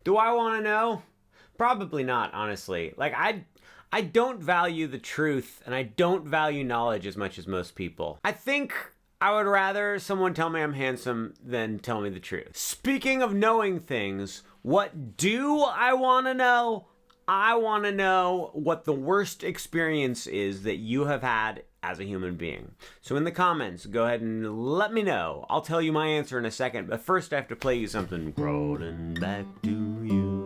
Do I want to know? Probably not, honestly. Like, I don't value the truth, and I don't value knowledge as much as most people. I think I would rather someone tell me I'm handsome than tell me the truth. Speaking of knowing things, what do I want to know? I want to know what the worst experience is that you have had as a human being. So in the comments, go ahead and let me know. I'll tell you my answer in a second, but first I have to play you something. Crawling back to you.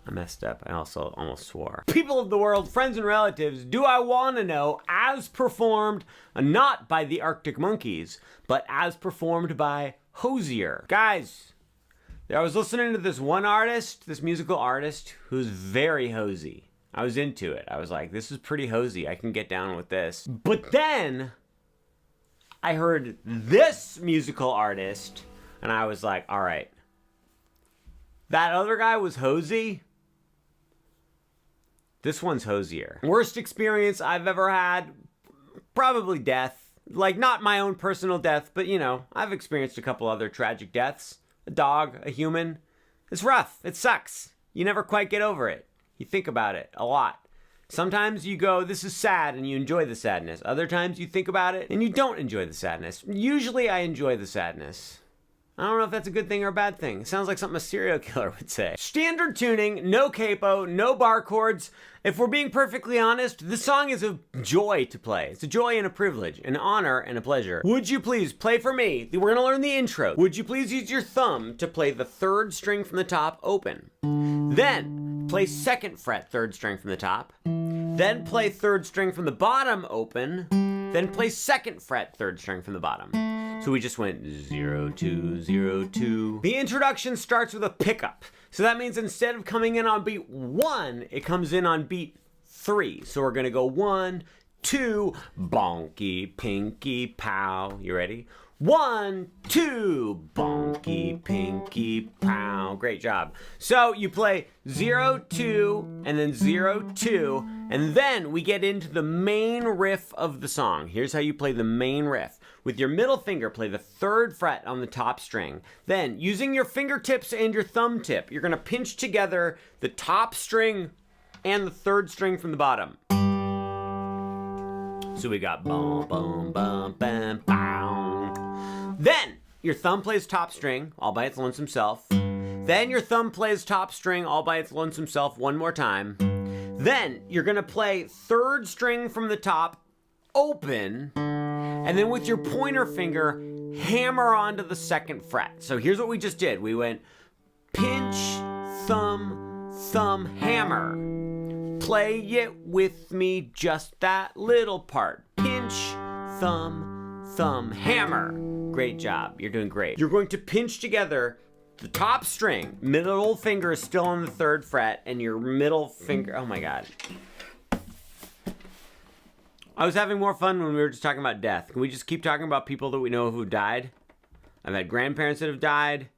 Messed up. I also almost swore. People of the world, friends and relatives, do I want to know, as performed not by the Arctic Monkeys, but as performed by Hozier. Guys, I was listening to this one artist, this musical artist, who's very Hozy. I was into it. I was like, this is pretty Hozy. I can get down with this. But then I heard this musical artist, and I was like, all right, that other guy was Hozy. This one's Hozier. Worst experience I've ever had, probably death. Like, not my own personal death, but, you know, I've experienced a couple other tragic deaths. A dog, a human. It's rough. It sucks. You never quite get over it. You think about it a lot. Sometimes you go, this is sad, and you enjoy the sadness. Other times you think about it, and you don't enjoy the sadness. Usually I enjoy the sadness. I don't know if that's a good thing or a bad thing. It sounds like something a serial killer would say. Standard tuning, no capo, no bar chords. If we're being perfectly honest, this song is a joy to play. It's a joy and a privilege, an honor and a pleasure. Would you please play for me? We're gonna learn the intro. Would you please use your thumb to play the third string from the top open? Then play second fret third string from the top. Then play third string from the bottom open. Then play second fret third string from the bottom. So we just went 0, 2, 0, 2. The introduction starts with a pickup. So that means instead of coming in on beat 1, it comes in on beat 3. So we're gonna go 1, 2, bonky, pinky, pow. You ready? 1, 2, bonky, pinky, pow. Great job. So you play 0, 2, and then 0, 2, and then we get into the main riff of the song. Here's how you play the main riff. With your middle finger, play the third fret on the top string. Then, using your fingertips and your thumb tip, you're gonna pinch together the top string and the third string from the bottom. So we got boom, boom, boom, bam, bow. Then, your thumb plays top string all by its lonesome self. Then your thumb plays top string all by its lonesome self one more time. Then, you're gonna play third string from the top open, and then with your pointer finger, hammer onto the second fret. So here's what we just did. We went pinch, thumb, thumb, hammer. Play it with me, just that little part. Pinch, thumb, thumb, hammer. Great job. You're doing great. You're going to pinch together the top string. Middle finger is still on the third fret, and your middle finger, oh my God. I was having more fun when we were just talking about death. Can we just keep talking about people that we know who died? I've had grandparents that have died.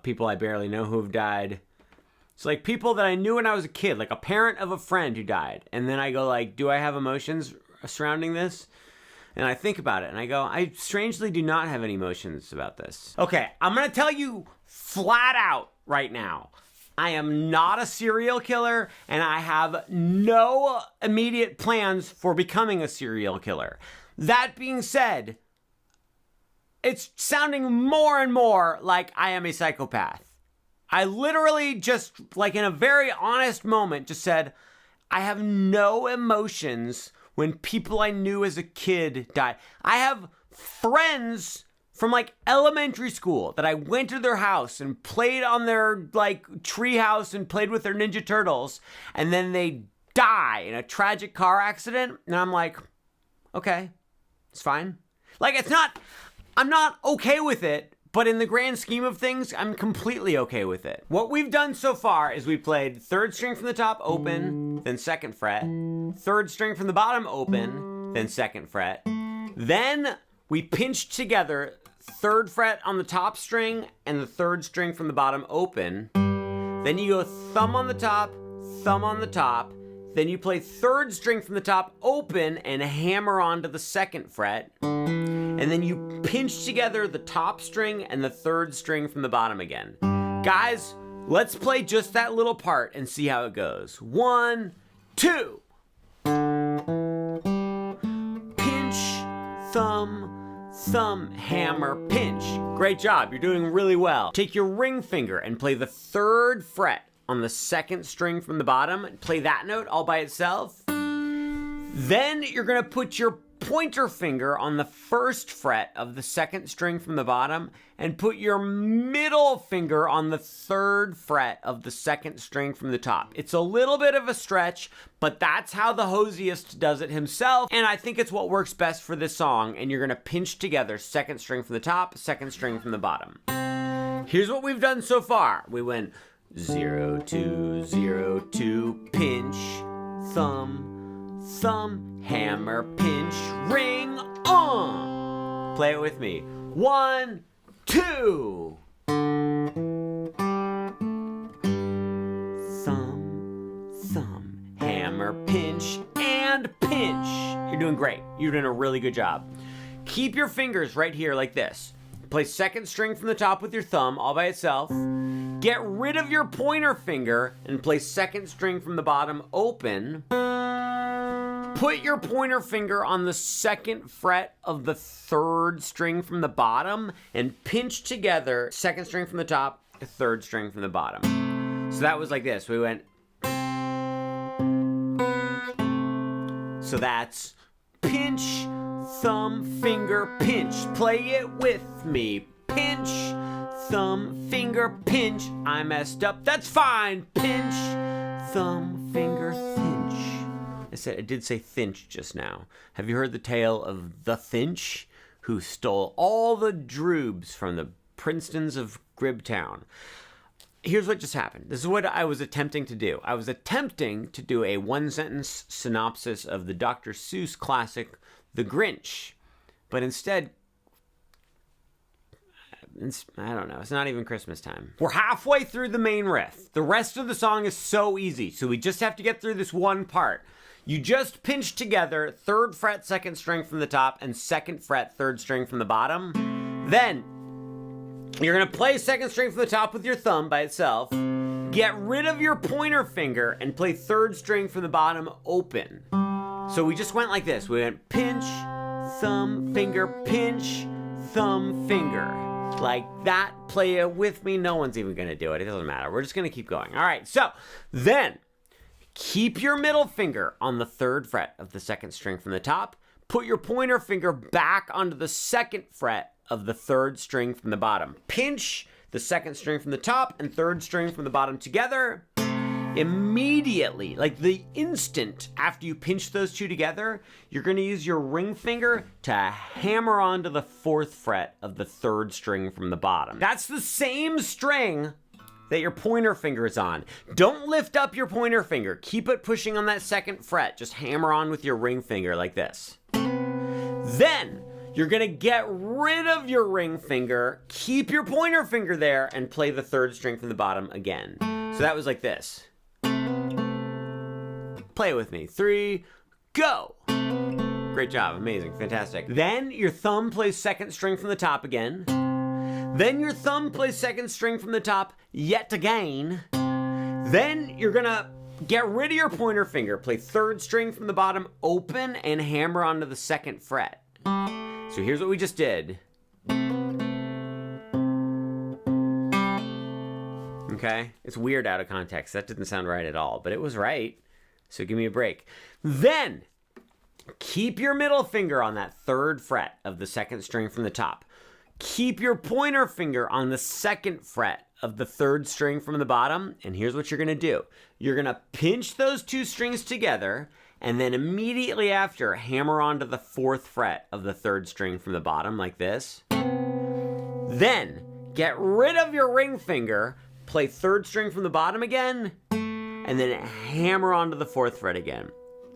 People I barely know who have died. It's like people that I knew when I was a kid, like a parent of a friend who died. And then I go like, do I have emotions surrounding this? And I think about it and I go, I strangely do not have any emotions about this. Okay, I'm gonna tell you flat out right now. I am not a serial killer, and I have no immediate plans for becoming a serial killer. That being said, it's sounding more and more like I am a psychopath. I literally just, like in a very honest moment, just said, I have no emotions when people I knew as a kid died. I have friends from like elementary school that I went to their house and played on their like tree house and played with their Ninja Turtles, and then they die in a tragic car accident, and I'm like, okay, it's fine. Like I'm not okay with it, but in the grand scheme of things, I'm completely okay with it. What we've done so far is we played third string from the top open, then second fret, third string from the bottom open, then second fret, then we pinched together third fret on the top string and the third string from the bottom open. Then you go thumb on the top, thumb on the top. Then you play third string from the top open and hammer onto the second fret. And then you pinch together the top string and the third string from the bottom again. Guys, let's play just that little part and see how it goes. 1, 2. Pinch, thumb, thumb, hammer, pinch. Great job, you're doing really well. Take your ring finger and play the third fret on the second string from the bottom. Play that note all by itself. Then you're gonna put your pointer finger on the first fret of the second string from the bottom and put your middle finger on the third fret of the second string from the top. It's a little bit of a stretch, but that's how the Hozierist does it himself, and I think it's what works best for this song. And you're gonna pinch together second string from the top, second string from the bottom. Here's what we've done so far. We went 0, 2, 0, 2, pinch, thumb, thumb, hammer, pinch, ring, play it with me. 1, 2. Thumb, thumb, hammer, pinch, and pinch. You're doing great. You're doing a really good job. Keep your fingers right here like this. Play second string from the top with your thumb all by itself. Get rid of your pointer finger and play second string from the bottom open. Put your pointer finger on the second fret of the third string from the bottom and pinch together second string from the top, third string from the bottom. So that was like this. We went. So that's pinch, thumb, finger, pinch. Play it with me. Pinch, thumb, finger, pinch. I messed up. That's fine. Pinch, thumb, finger, pinch. I did say Finch just now. Have you heard the tale of the Finch who stole all the drubes from the Princetons of Gribtown? Here's what just happened. This is what I was attempting to do. I was attempting to do a one-sentence synopsis of the Dr. Seuss classic, The Grinch. But instead, I don't know. It's not even Christmas time. We're halfway through the main riff. The rest of the song is so easy, so we just have to get through this one part. You just pinch together third fret, second string from the top, and second fret, third string from the bottom. Then you're gonna play second string from the top with your thumb by itself. Get rid of your pointer finger and play third string from the bottom open. So we just went like this. We went pinch, thumb, finger, pinch, thumb, finger. Like that. Play it with me. No one's even gonna do it. It doesn't matter. We're just gonna keep going. All right, so then keep your middle finger on the third fret of the second string from the top. Put your pointer finger back onto the second fret of the third string from the bottom. Pinch the second string from the top and third string from the bottom together. Immediately, like the instant after you pinch those two together, you're going to use your ring finger to hammer onto the fourth fret of the third string from the bottom. That's the same string that your pointer finger is on. Don't lift up your pointer finger. Keep it pushing on that second fret. Just hammer on with your ring finger like this. Then you're gonna get rid of your ring finger, keep your pointer finger there, and play the third string from the bottom again. So that was like this. Play it with me. 3, go. Great job, amazing, fantastic. Then your thumb plays second string from the top again. Then your thumb plays second string from the top yet again. Then you're gonna get rid of your pointer finger, play third string from the bottom open, and hammer onto the second fret. So here's what we just did. Okay, it's weird out of context. That didn't sound right at all, but it was right. So give me a break. Then keep your middle finger on that third fret of the second string from the top. Keep your pointer finger on the second fret of the third string from the bottom, and here's what you're gonna do. You're gonna pinch those two strings together, and then immediately after, hammer onto the fourth fret of the third string from the bottom, like this. Then, get rid of your ring finger, play third string from the bottom again, and then hammer onto the fourth fret again.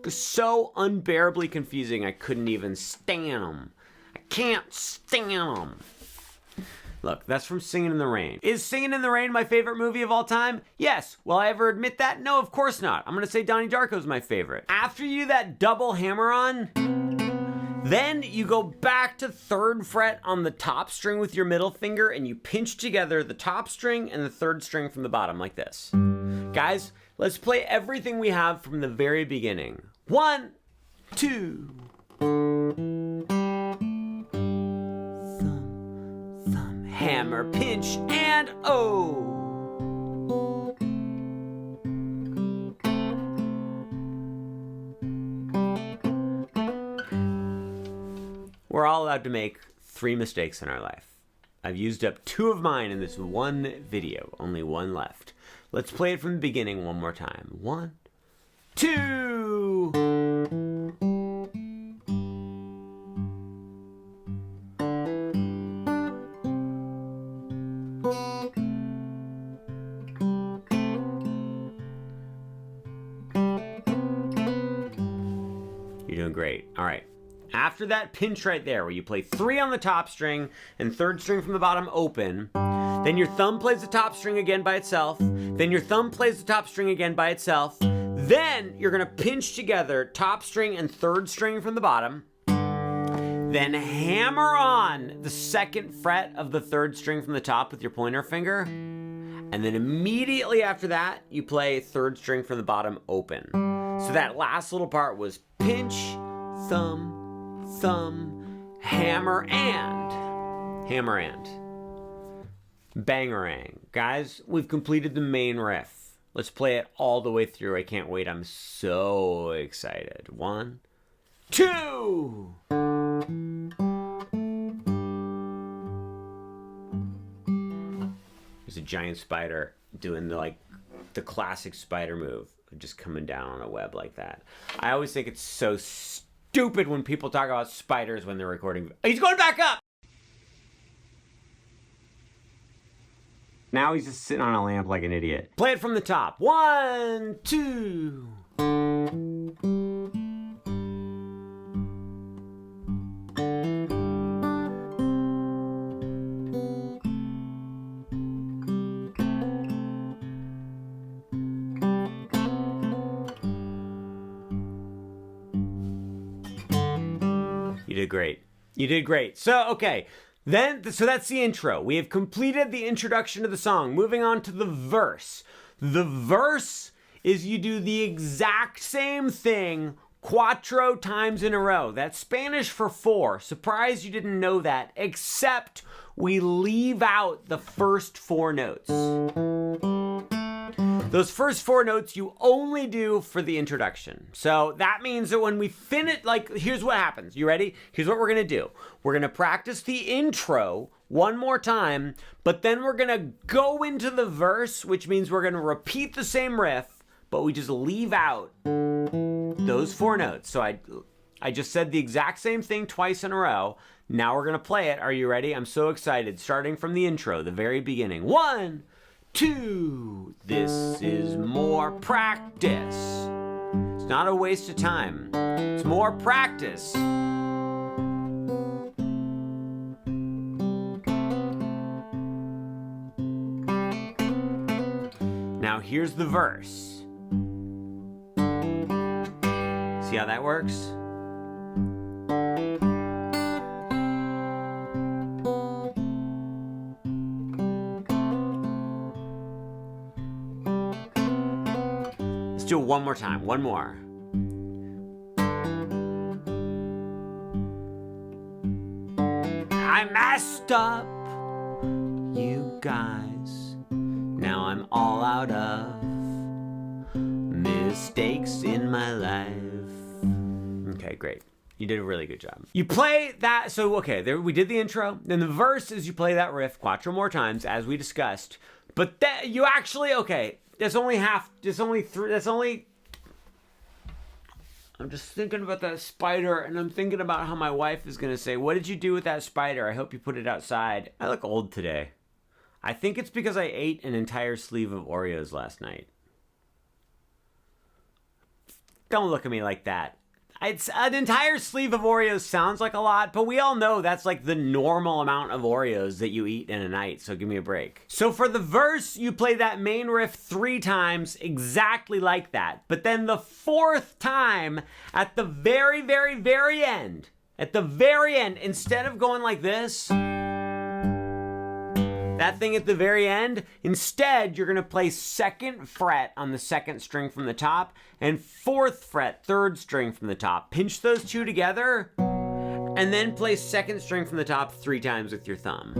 So unbearably confusing, I couldn't even stand them. I can't stand them. Look, that's from Singing in the Rain. Is Singing in the Rain my favorite movie of all time? Yes. Will I ever admit that? No, of course not. I'm gonna say Donnie Darko's my favorite. After you do that double hammer-on, then you go back to 3rd fret on the top string with your middle finger and you pinch together the top string and the 3rd string from the bottom like this. Guys, let's play everything we have from the very beginning. 1, 2. Thumb, hammer, pinch, and oh. We're all allowed to make 3 mistakes in our life. I've used up 2 of mine in this one video, only 1 left. Let's play it from the beginning one more time. 1, 2. You're doing great. All right. After that pinch right there, where you play 3 on the top string and 3rd string from the bottom open, then your thumb plays the top string again by itself, then your thumb plays the top string again by itself, then you're gonna pinch together top string and 3rd string from the bottom, then hammer on the 2nd fret of the 3rd string from the top with your pointer finger, and then immediately after that, you play 3rd string from the bottom open. So that last little part was pinch, thumb, thumb, hammer, and. Bangarang. Guys, we've completed the main riff. Let's play it all the way through. I can't wait. I'm so excited. 1, 2. There's a giant spider doing the classic spider move, just coming down on a web like that. I always think it's so stupid when people talk about spiders when they're recording. He's going back up! Now he's just sitting on a lamp like an idiot. Play it from the top. 1, 2. You did great. You did great. So, okay. So that's the intro. We have completed the introduction to the song. Moving on to the verse. The verse is you do the exact same thing 4 times in a row. That's Spanish for 4. Surprised you didn't know that, except we leave out the first 4 notes. Those first 4 notes you only do for the introduction. So that means that when we finish, here's what happens. You ready? Here's what we're gonna do. We're gonna practice the intro one more time, but then we're gonna go into the verse, which means we're gonna repeat the same riff, but we just leave out those 4 notes. So I just said the exact same thing twice in a row. Now we're gonna play it. Are you ready? I'm so excited. Starting from the intro, the very beginning. 1, 2. This is more practice. It's not a waste of time. It's more practice. Now here's the verse. See how that works? Let's do it one more time. One more. I messed up, you guys. Now I'm all out of mistakes in my life. Okay, great. You did a really good job. You play that, so okay, there we did the intro. Then the verse is you play that riff 4 more times, as we discussed. But that you actually, okay, that's only half, there's only 3, that's only, I'm just thinking about that spider, and I'm thinking about how my wife is gonna say, what did you do with that spider? I hope you put it outside. I look old today. I think it's because I ate an entire sleeve of Oreos last night. Don't look at me like that. It's an entire sleeve of Oreos sounds like a lot, but we all know that's like the normal amount of Oreos that you eat in a night, so give me a break. So for the verse, you play that main riff 3 times exactly like that. But then the 4th time, at the very, very, very end, instead of going like this, that thing at the very end, instead, you're going to play 2nd fret on the 2nd string from the top and 4th fret, 3rd string from the top. Pinch those 2 together and then play 2nd string from the top 3 times with your thumb.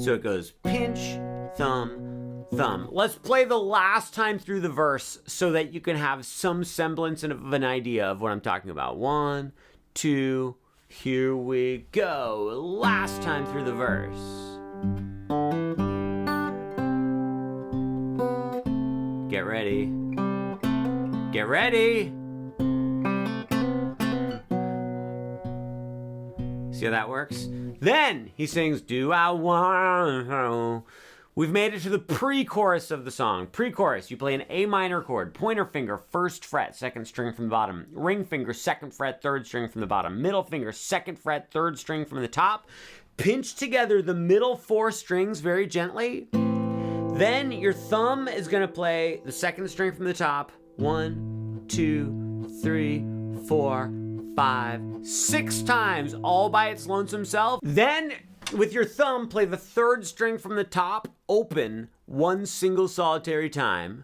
So it goes pinch, thumb, thumb. Let's play the last time through the verse so that you can have some semblance of an idea of what I'm talking about. 1, 2, here we go. Last time through the verse. Get ready. Get ready. See how that works? Then he sings, do I want to? We've made it to the pre-chorus of the song. Pre-chorus, you play an A minor chord, pointer finger, 1st fret, 2nd string from the bottom, ring finger, 2nd fret, 3rd string from the bottom, middle finger, 2nd fret, 3rd string from the top. Pinch together the middle 4 strings very gently. Then your thumb is going to play the 2nd string from the top. 1, 2, 3, 4, 5, 6 times all by its lonesome self. Then with your thumb, play the 3rd string from the top, open 1 single solitary time.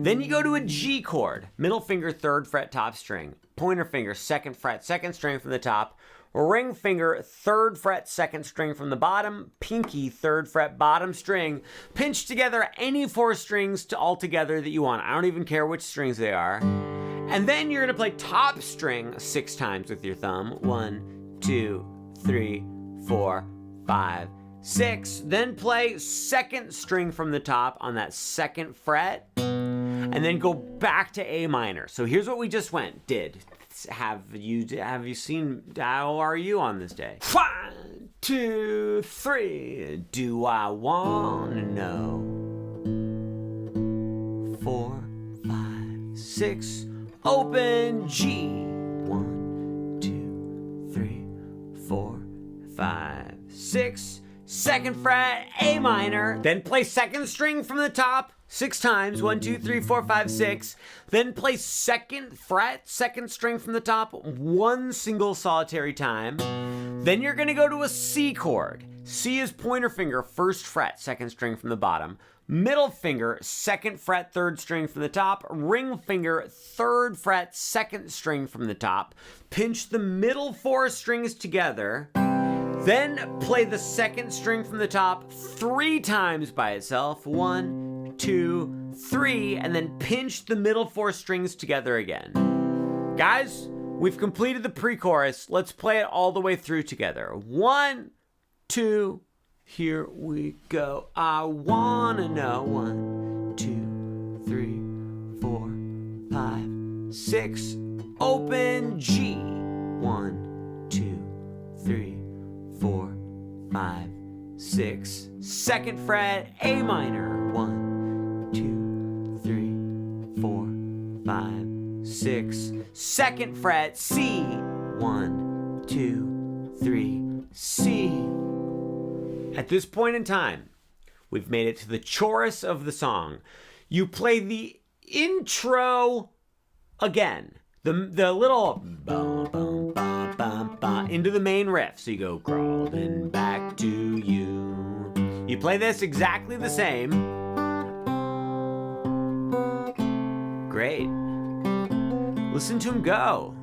Then you go to a G chord, middle finger, 3rd fret, top string, pointer finger, 2nd fret, 2nd string from the top, ring finger, 3rd fret, 2nd string from the bottom, pinky, 3rd fret, bottom string. Pinch together any 4 strings all together that you want. I don't even care which strings they are. And then you're gonna play top string 6 times with your thumb. 1, 2, 3, 4, 5, 6. Then play 2nd string from the top on that 2nd fret. And then go back to A minor. So here's what we just did. Have you seen how are you on this day? 1, 2, 3. Do I wanna know? 4, 5, 6. Open G. 1, 2, 3, 4, 5, 6. 2nd fret, A minor. Then play 2nd string from the top 6 times. 1, 2, 3, 4, 5, 6. Then play 2nd fret, 2nd string from the top 1 single solitary time. Then you're gonna go to a C chord. C is pointer finger, 1st fret, 2nd string from the bottom. Middle finger, 2nd fret, 3rd string from the top. Ring finger, 3rd fret, 2nd string from the top. Pinch the middle 4 strings together. Then play the 2nd string from the top 3 times by itself. 1, 2, 3, and then pinch the middle 4 strings together again. Guys, we've completed the pre-chorus. Let's play it all the way through together. 1, 2, here we go. I wanna know. 1, 2, 3, 4, 5, 6. Open G. 1, 2, 3, 4, 5, 6. 2nd fret, A minor. 1, 2, 3, 4, 5, 6. 2nd fret, C. 1, 2, 3, C. At this point in time, we've made it to the chorus of the song. You play the intro again. The little bum, bum, bum, bum, bum, into the main riff. So you go crawling back to you. You play this exactly the same. Great. Listen to him go.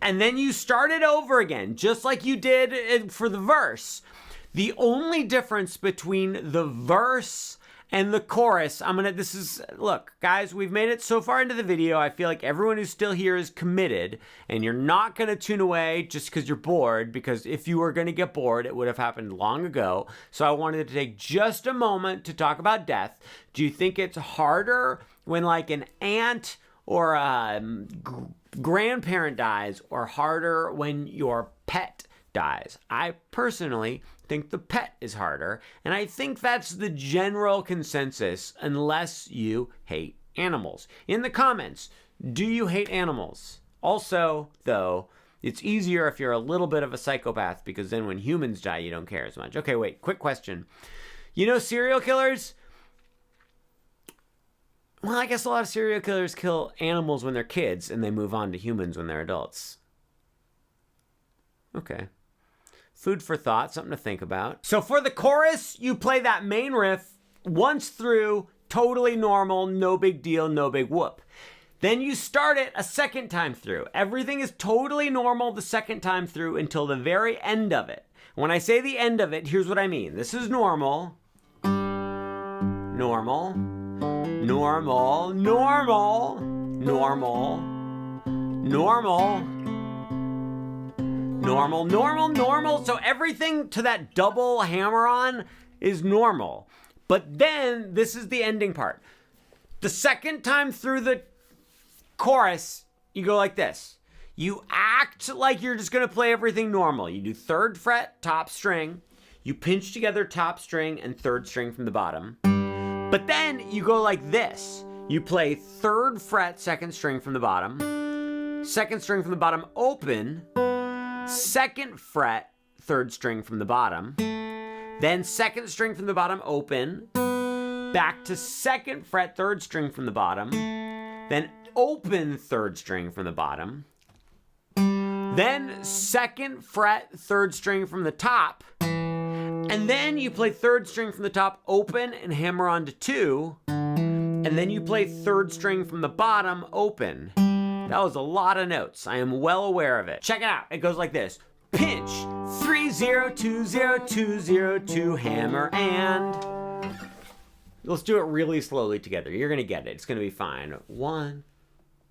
And then you start it over again, just like you did for the verse. The only difference between the verse and the chorus, look, guys, we've made it so far into the video. I feel like everyone who's still here is committed, and you're not going to tune away just because you're bored, because if you were going to get bored, it would have happened long ago. So I wanted to take just a moment to talk about death. Do you think it's harder when like an aunt or a grandparent dies, or harder when your pet dies? I personally think the pet is harder. And I think that's the general consensus, unless you hate animals. In the comments, do you hate animals? Also, though, it's easier if you're a little bit of a psychopath, because then when humans die, you don't care as much. Okay, wait, quick question. You know serial killers? Well, I guess a lot of serial killers kill animals when they're kids, and they move on to humans when they're adults. Okay. Food for thought, something to think about. So for the chorus, you play that main riff once through, totally normal, no big deal, no big whoop. Then you start it a second time through. Everything is totally normal the second time through until the very end of it. When I say the end of it, here's what I mean. This is normal. Normal. Normal. Normal. Normal. Normal. Normal, normal, normal. So everything to that double hammer on is normal. But then this is the ending part. The second time through the chorus, you go like this. You act like you're just going to play everything normal. You do 3rd fret, top string. You pinch together top string and 3rd string from the bottom. But then you go like this. You play 3rd fret, 2nd string from the bottom. 2nd string from the bottom open. 2nd fret, 3rd string from the bottom. Then 2nd string from the bottom open. Back to 2nd fret, 3rd string from the bottom. Then open 3rd string from the bottom. Then 2nd fret, 3rd string from the top. And then you play 3rd string from the top open and hammer on to 2. And then you play 3rd string from the bottom open. That was a lot of notes. I am well aware of it. Check it out. It goes like this. Pinch, 3 0 2 0 2 0 2 hammer and. Let's do it really slowly together. You're gonna get it. It's gonna be fine. 1,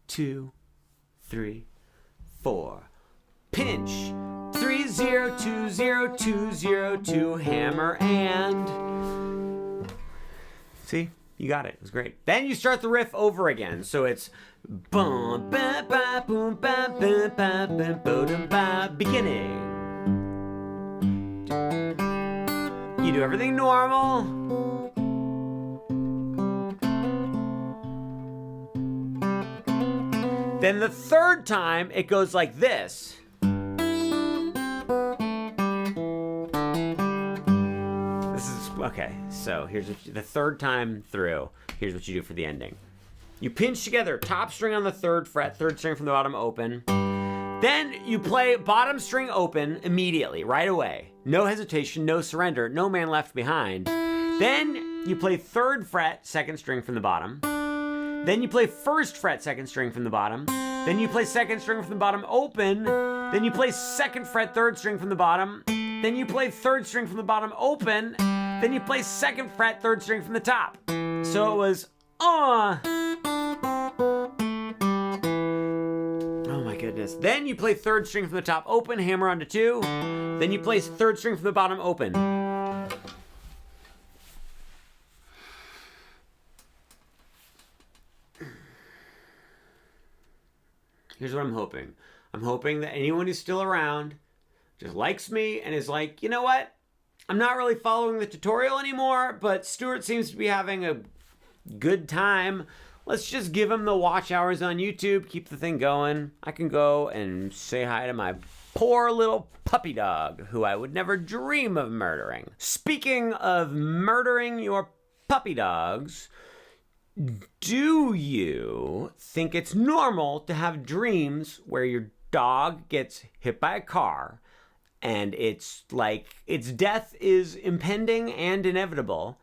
2, 3, 4. Pinch, 3 0 2 0 2 0 2 hammer and. See, you got it. It was great. Then you start the riff over again. So it's boom, ba ba boom, ba ba ba ba boom, ba beginning. You do everything normal. Then the 3rd time it goes like this. This is okay. So here's what the 3rd time through. Here's what you do for the ending. You pinch together top string on the 3rd fret, 3rd string from the bottom open. Then you play bottom string open immediately, right away. No hesitation, no surrender, no man left behind. Then you play 3rd fret, 2nd string from the bottom. Then you play 1st fret, 2nd string from the bottom. Then you play 2nd string from the bottom open. Then you play 2nd fret, 3rd string from the bottom. Then you play 3rd string from the bottom open. Then you play 2nd fret, 3rd string from the top. So it was Oh my goodness. Then you play 3rd string from the top open, hammer onto 2. Then you play 3rd string from the bottom open. Here's what I'm hoping. I'm hoping that anyone who's still around just likes me and is like, you know what? I'm not really following the tutorial anymore, but Stuart seems to be having a good time. Let's just give him the watch hours on YouTube, keep the thing going. I can go and say hi to my poor little puppy dog, who I would never dream of murdering. Speaking of murdering your puppy dogs, do you think it's normal to have dreams where your dog gets hit by a car and it's like its death is impending and inevitable,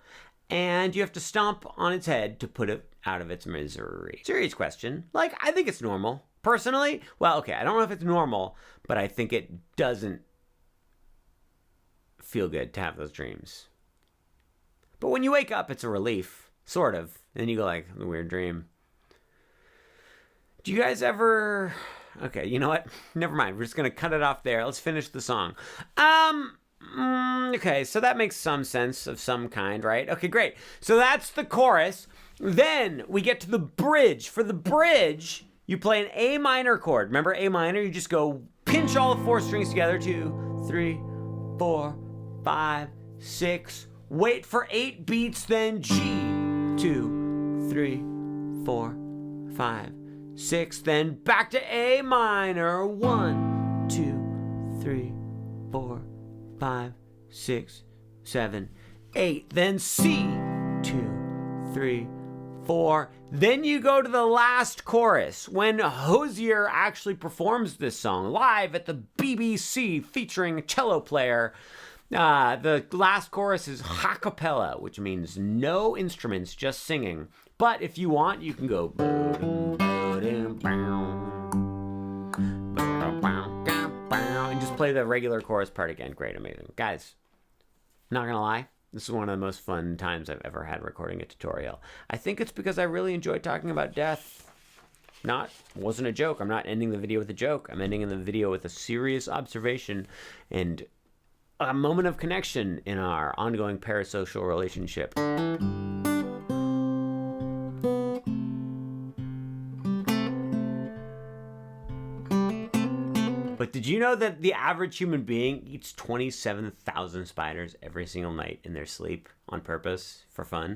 and you have to stomp on its head to put it out of its misery? Serious question. Like, I think it's normal. Personally, well, okay, I don't know if it's normal, but I think it doesn't feel good to have those dreams. But when you wake up, it's a relief, sort of. Then you go like, a weird dream. Do you guys ever... Okay, you know what? Never mind. We're just going to cut it off there. Let's finish the song. Okay, so that makes some sense of some kind, right? Okay, great. So that's the chorus. Then we get to the bridge. For the bridge, you play an A minor chord. Remember A minor? You just go pinch all the 4 strings together. 2, 3, 4, 5, 6. Wait for 8 beats, then G. 2, 3, 4, 5, 6. Then back to A minor. 1, 2, 3, 4, 5, 6, 7, 8. Then C. 2, 3, 4. Then you go to the last chorus when Hozier actually performs this song live at the BBC featuring a cello player. The last chorus is a cappella, which means no instruments, just singing. But if you want, you can go and just play the regular chorus part again. Great, amazing. Guys, not gonna lie, this is one of the most fun times I've ever had recording a tutorial. I think it's because I really enjoy talking about death. Wasn't a joke. I'm not ending the video with a joke. I'm ending the video with a serious observation and a moment of connection in our ongoing parasocial relationship. But did you know that the average human being eats 27,000 spiders every single night in their sleep on purpose for fun?